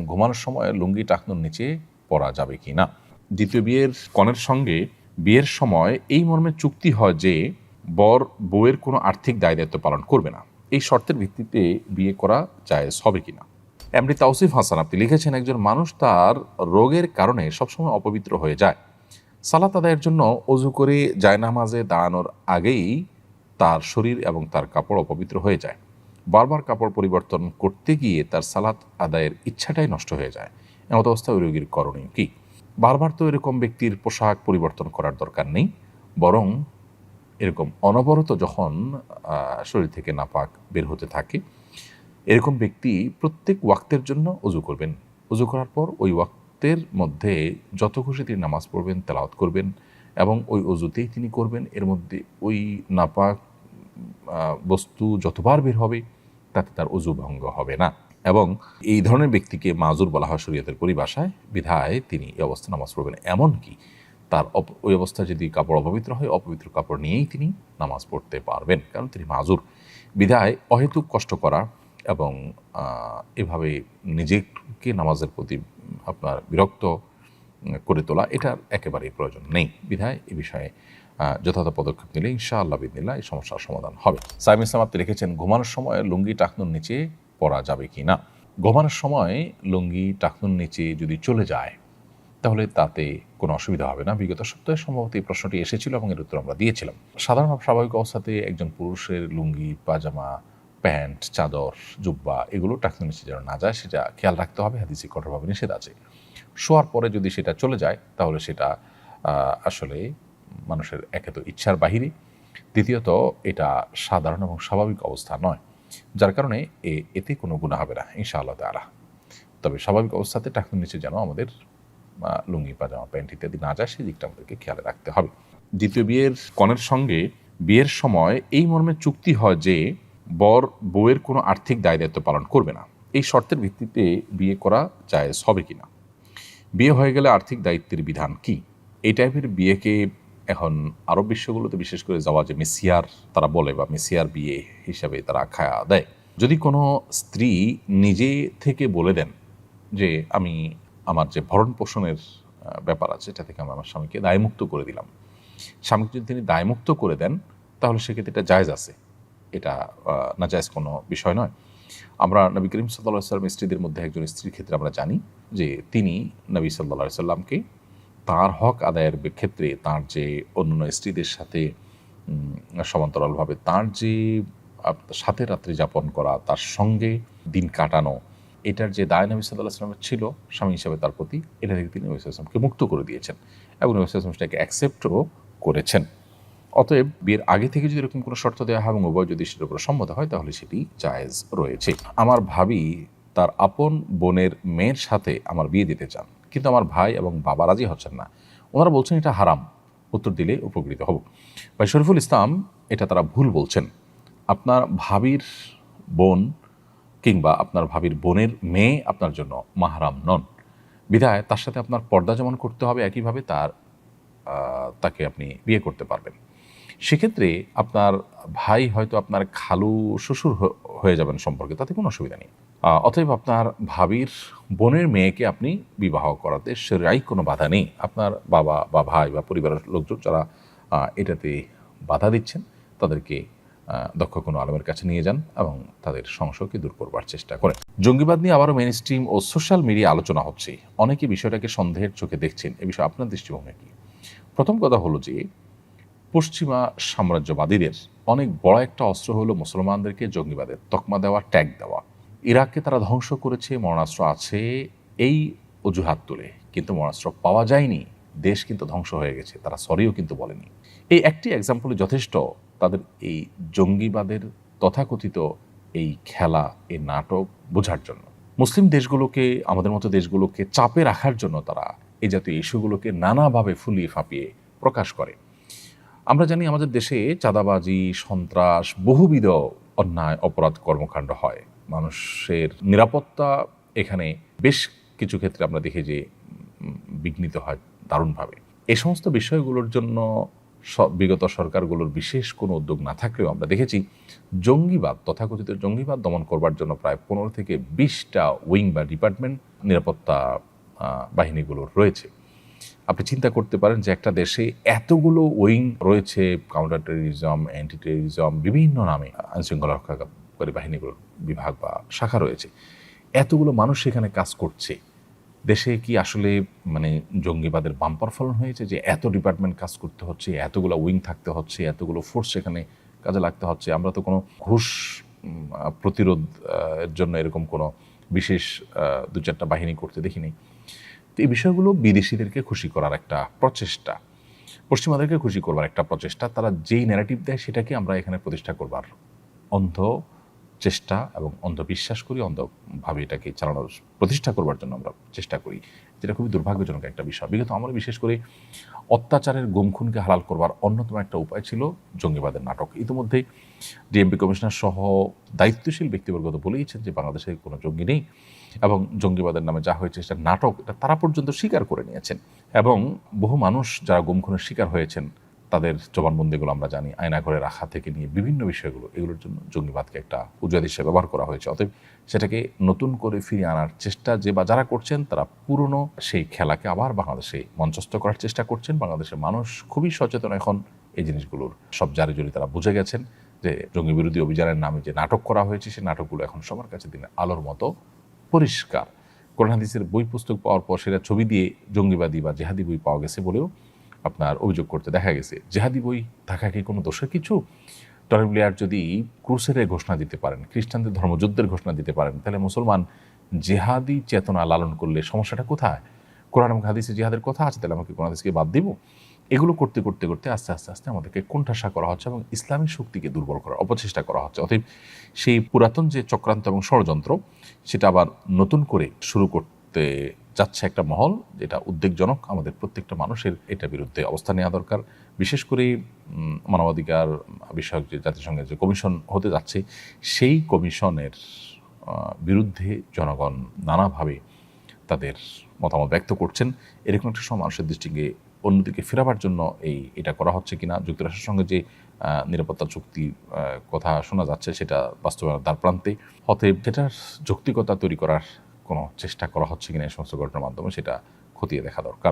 ঘুমানোর সময় লুঙ্গি টাকনুর নিচে পরা যাবে কি না। দ্বিতীয় বিয়ের কনের সঙ্গে বিয়ের সময় এই মর্মে চুক্তি হয় যে বর বউয়ের কোনো আর্থিক দায় দায়িত্ব পালন করবে না। এই শর্তের ভিত্তিতে বিয়ে করা জায়েজ হবে কিনা। এমডি তাওসিফ হাসান আপনি লিখেছেন, একজন মানুষ তার রোগের কারণে সবসময় অপবিত্র হয়ে যায়। সালাত আদায়ের জন্য অজু করে জায়নামাজে দাঁড়ানোর আগেই তার শরীর এবং তার কাপড় অপবিত্র হয়ে যায়। বারবার কাপড় পরিবর্তন করতে গিয়ে তার সালাত আদায়ের ইচ্ছাটাই নষ্ট হয়ে যায়। এমত অবস্থায় ওই রোগীর করণীয় কি? বারবার তো এরকম ব্যক্তির পোশাক পরিবর্তন করার দরকার নেই, বরং এরকম অনবরত যখন শরীর থেকে নাপাক বের হতে থাকে, এরকম ব্যক্তি প্রত্যেক ওয়াক্তের জন্য অজু করবেন। অজু করার পর ওই ওয়াক্তের মধ্যে যত খুশি তিনি নামাজ পড়বেন, তেলাওয়াত করবেন এবং ওই অজুতেই তিনি করবেন। এর মধ্যে ওই নাপাক বস্তু যতবার বের হবে তাতে তার অজু ভঙ্গ হবে না। এবং এই ধরনের ব্যক্তিকে মাজুর বলা হয় শরীয়তের পরিভাষায়, বিধায় তিনি এই অবস্থা নামাজ পড়বেন। এমনকি তার ওই অবস্থায় যদি কাপড় অপবিত্র হয়, অপবিত্র কাপড় নিয়েই তিনি নামাজ পড়তে পারবেন, কারণ তিনি মাজুর। বিধায় অহেতুক কষ্ট করা এবং এভাবে নিজেকে নামাজের প্রতি আপনার বিরক্ত করে তোলা, এটার একেবারেই প্রয়োজন নেই। বিধায় এ বিষয়ে যথাযথ পদক্ষেপ নিলে ইনশাআল্লাহ বিদিনিল্লাহ এই সমস্যার সমাধান হবে। সাইম ইসলাম আপনি লিখেছেন, ঘুমানোর সময় লুঙ্গি টাকনুর নিচে পরা যাবে কি না। ঘুমানোর সময় লুঙ্গি টাকনুর নিচে যদি চলে যায় তাহলে তাতে কোনো অসুবিধা হবে না। বিগত সপ্তাহে সম্ভবত এই প্রশ্নটি এসেছিল এবং এর উত্তর আমরা দিয়েছিলাম। সাধারণ স্বাভাবিক অবস্থাতে একজন পুরুষের লুঙ্গি, পাজামা, প্যান্ট, চাদর, জুব্বা এগুলো টাকনুর নিচে যেন না যায় সেটা খেয়াল রাখতে হবে। হাদিসে কঠোরভাবে নিষেধ আছে। শোয়ার পরে যদি সেটা চলে যায় তাহলে সেটা আসলে মানুষের একে তো ইচ্ছার বাহিরে, দ্বিতীয়ত এটা সাধারণ এবং স্বাভাবিক অবস্থা নয়, যার কারণে এতে কোনো গুনাহ হবে না ইনশাআল্লাহ তাআলা। তবে স্বাভাবিক অবস্থাতে টাকনুর নিচে যেন আমাদের লুঙ্গি, পাজামা, প্যান্ট ইত্যাদি না যায় সেই দিকটা আমাদেরকে খেয়াল রাখতে হবে। দ্বিতীয় বিয়ের কনের সঙ্গে বিয়ের সময় এই মর্মে চুক্তি হয় যে বর বউয়ের কোনো আর্থিক দায় দায়িত্ব পালন করবে না। এই শর্তের ভিত্তিতে বিয়ে করা জায়েজ হবে কিনা। বিয়ে হয়ে গেলে আর্থিক দায়িত্বের বিধান কি? এই টাইপের বিয়েকে এখন আরব বিশ্বগুলোতে বিশেষ করে জাওয়াজে মিসিয়ার তারা বলে, বা মিসিয়ার বিয়ে হিসাবে তারা আখ্যা দেয়। যদি কোনো স্ত্রী নিজে থেকে বলে দেন যে আমি আমার যে ভরণ পোষণের ব্যাপার আছে এটা থেকে আমি আমার স্বামীকে দায়মুক্ত করে দিলাম, স্বামীকে যদি তিনি দায়মুক্ত করে দেন তাহলে সেক্ষেত্রে এটা জায়েজ আছে, এটা নাজায়েজ কোনো বিষয় নয়। আমরা নবী করিম সাল্লাল্লাহু আলাইহি ওয়াসাল্লাম স্ত্রীদের মধ্যে একজন স্ত্রীর ক্ষেত্রে আমরা জানি যে তিনি নবী সাল্লাল্লাহু আলাইহি ওয়াসাল্লামকে তাঁর হক আদায়ের ক্ষেত্রে তাঁর যে অন্যান্য স্ত্রীদের সাথে সমান্তরালভাবে তাঁর যে সাথে রাত্রি যাপন করা, তার সঙ্গে দিন কাটানো, এটার যে দায় নবী সাল্লাল্লাহু আলাইহি ওয়াসাল্লামের ছিল স্বামী হিসাবে তার প্রতি, এটা থেকে তিনি নবী সাল্লাল্লাহু আলাইহি ওয়াসাল্লামকে মুক্ত করে দিয়েছেন এবং নবী সাল্লাল্লাহু আলাইহি ওয়াসাল্লাম সেটাকে অ্যাকসেপ্টও করেছেন। অতএব বিয়ের আগে থেকে যদি এরকম কোনো শর্ত দেওয়া হয় এবং উভয় যদি সেটার উপর সম্মত হয় তাহলে সেটি জায়েজ রয়েছে। আমার ভাবি তার আপন বোনের মেয়ের সাথে আমার বিয়ে দিতে চান, কিন্তু আমার ভাই এবং বাবা রাজি হচ্ছেন না। ওনারা বলছেন এটা হারাম। উত্তর দিলে উপকৃত হব। ভাই শরীফুল ইসলাম, এটা তারা ভুল বলছেন। আপনার ভাবির বোন কিংবা আপনার ভাবির বোনের মেয়ে আপনার জন্য মাহরাম নন, বিধায় তার সাথে আপনার পর্দা যেমন করতে হবে একইভাবে তাকে আপনি বিয়ে করতে পারবেন। সেক্ষেত্রে আপনার ভাই হয়তো আপনার খালু শ্বশুর হয়ে যাবেন সম্পর্কে, তাতে কোনো অসুবিধা নেই। অতএব আপনার ভাবির বোনের মেয়েকে আপনি বিবাহ করাতে সেরাই কোনো বাধা নেই। আপনার বাবা বা ভাই বা পরিবারের লোকজন যারা এটাতে বাধা দিচ্ছেন তাদেরকে দক্ষ কোনো আলেমের কাছে নিয়ে যান এবং তাদের সংশয়কে দূর করবার চেষ্টা করেন। জঙ্গিবাদ নিয়ে আবারও মেইন স্ট্রিম ও সোশ্যাল মিডিয়া আলোচনা হচ্ছে, অনেকে বিষয়টাকে সন্দেহের চোখে দেখছেন। এ বিষয়ে আপনার দৃষ্টিভঙ্গি কী? প্রথম কথা হলো যে পশ্চিমা সাম্রাজ্যবাদীদের অনেক বড় একটা অস্ত্র হলো মুসলমানদেরকে জঙ্গিবাদের তকমা দেওয়া, ট্যাগ দেওয়া। ইরাককে তারা ধ্বংস করেছে, মরণাস্ত্র আছে এই অজুহাত তুলে, কিন্তু মরণাস্ত্র পাওয়া যায়নি, দেশ কিন্তু ধ্বংস হয়ে গেছে, তারা সরিও কিন্তু বলেনি। এই একটি এক্সাম্পলে যথেষ্ট তাদের এই জঙ্গিবাদের তথাকথিত এই খেলা, এই নাটক বোঝার জন্য। মুসলিম দেশগুলোকে, আমাদের মতো দেশগুলোকে চাপে রাখার জন্য তারা এই জাতীয় ইস্যুগুলোকে নানাভাবে ফুলিয়ে ফাঁপিয়ে প্রকাশ করে। আমরা জানি আমাদের দেশে চাঁদাবাজি, সন্ত্রাস, বহুবিধ অন্যায় অপরাধ কর্মকাণ্ড হয়। মানুষের নিরাপত্তা এখানে বেশ কিছু ক্ষেত্রে আমরা দেখি যে বিঘ্নিত হয় দারুণভাবে। এই সমস্ত বিষয়গুলোর জন্য বিগত সরকারগুলোর বিশেষ কোনো উদ্যোগ না থাকলেও আমরা দেখেছি জঙ্গিবাদ, তথাকথিত জঙ্গিবাদ দমন করবার জন্য প্রায় 15 থেকে 20টা উইং বা ডিপার্টমেন্ট নিরাপত্তা বাহিনীগুলোর রয়েছে। আপনি চিন্তা করতে পারেন যে একটা দেশে এতগুলো উইং রয়েছে, কাউন্টার টেররিজম, অ্যান্টি টেররিজম, বিভিন্ন নামে আইনশৃঙ্খলা রক্ষাকারী বাহিনীগুলোর বিভাগ বা শাখা রয়েছে, এতগুলো মানুষ সেখানে কাজ করছে। দেশে কি আসলে মানে জঙ্গিবাদের বাম্পার ফলন হয়েছে যে এত ডিপার্টমেন্ট কাজ করতে হচ্ছে, এতগুলো উইং থাকতে হচ্ছে, এতগুলো ফোর্স সেখানে কাজে লাগতে হচ্ছে? আমরা তো কোনো ঘুষ প্রতিরোধ এর জন্য এরকম কোনো বিশেষ 2-4টা বাহিনী করতে দেখিনি। তো এই বিষয়গুলো বিদেশিদেরকে খুশি করার একটা প্রচেষ্টা, পশ্চিমাদেরকে খুশি করবার একটা প্রচেষ্টা। তারা যেই ন্যারেটিভ দেয় সেটাকে আমরা এখানে প্রতিষ্ঠা করবার অন্ধ চেষ্টা এবং অন্ধবিশ্বাস করি, অন্ধভাবে এটাকে চালানোর প্রতিষ্ঠা করবার জন্য আমরা চেষ্টা করি, যেটা খুবই দুর্ভাগ্যজনক একটা বিষয়। বিগত আমরা বিশেষ করে অত্যাচারের গুমখুনকে হালাল করবার অন্যতম একটা উপায় ছিল জঙ্গিবাদের নাটক। ইতিমধ্যে ডিএমপি কমিশনার সহ দায়িত্বশীল ব্যক্তিবর্গ তো বলেইছেন যে বাংলাদেশে কোনো জঙ্গি নেই এবং জঙ্গিবাদের নামে যা হয়েছে সেটা নাটক, এটা তারা পর্যন্ত স্বীকার করে নিয়েছেন। এবং বহু মানুষ যারা গুমখুনের শিকার হয়েছেন তাদের জবানবন্দিগুলো আমরা জানি, আয়নাঘরে রাখা থেকে নিয়ে বিভিন্ন বিষয়গুলো, এগুলোর জন্য জঙ্গিবাদকে একটা উজাদ হিসেবে ব্যবহার করা হয়েছে। অতএব সেটাকে নতুন করে ফিরিয়ে আনার চেষ্টা যে বা যারা করছেন তারা পুরনো সেই খেলাকে আবার বাংলাদেশে মঞ্চস্থ করার চেষ্টা করছেন। বাংলাদেশের মানুষ খুবই সচেতন এখন এই জিনিসগুলোর সব জারি জড়ি তারা বুঝে গেছেন যে জঙ্গি বিরোধী অভিযানের নামে যে নাটক করা হয়েছে সেই নাটকগুলো এখন সবার কাছে দিনের আলোর মতো পরিষ্কার। কোরআন হাদিসের বই পুস্তক পাওয়ার পর সেটা ছবি দিয়ে জঙ্গিবাদী বা জেহাদি বই পাওয়া গেছে বলেও আপনার অভিযোগ করতে দেখা গেছে। জেহাদি বই থাকা কি কোনো দোষের কিছু? টনি ব্লেয়ার যদি ক্রুসেডের ঘোষণা দিতে পারেন, খ্রিস্টানদের ধর্মযুদ্ধের ঘোষণা দিতে পারেন, তাহলে মুসলমান জেহাদি চেতনা লালন করলে সমস্যাটা কোথায়? কোরআন এবং হাদিসে জিহাদের কথা আছে, তাহলে আমাকে কোরআন হাদিসকে বাদ দিব? এগুলো করতে করতে করতে আস্তে আস্তে আস্তে আমাদেরকে কোণঠাসা করা হচ্ছে এবং ইসলামী শক্তিকে দুর্বল করার অপচেষ্টা করা হচ্ছে। অতএব সেই পুরাতন যে চক্রান্ত এবং ষড়যন্ত্র সেটা আবার নতুন করে শুরু করতে যাচ্ছে একটা মহল, যেটা উদ্বেগজনক। আমাদের প্রত্যেকটা মানুষের এটা বিরুদ্ধে অবস্থান নেওয়া দরকার। বিশেষ করে মানবাধিকার বিষয়ক যে জাতিসংঘের যে কমিশন হতে যাচ্ছে সেই কমিশনের বিরুদ্ধে জনগণ নানাভাবে তাদের মতামত ব্যক্ত করছেন। এরকম একটা সময় মানুষের দৃষ্টিকে অন্যদিকে ফেরাবার জন্য এটা করা হচ্ছে কিনা, যুক্তরাষ্ট্রের সঙ্গে যে নিরাপত্তা চুক্তির কথা শোনা যাচ্ছে সেটা বাস্তবায়নের দ্বার প্রান্তে, অতএব সেটার যৌক্তিকতা তৈরি করার কোনো চেষ্টা করা হচ্ছে কিনা এই সমস্ত ঘটনার মাধ্যমে সেটা খতিয়ে দেখা দরকার।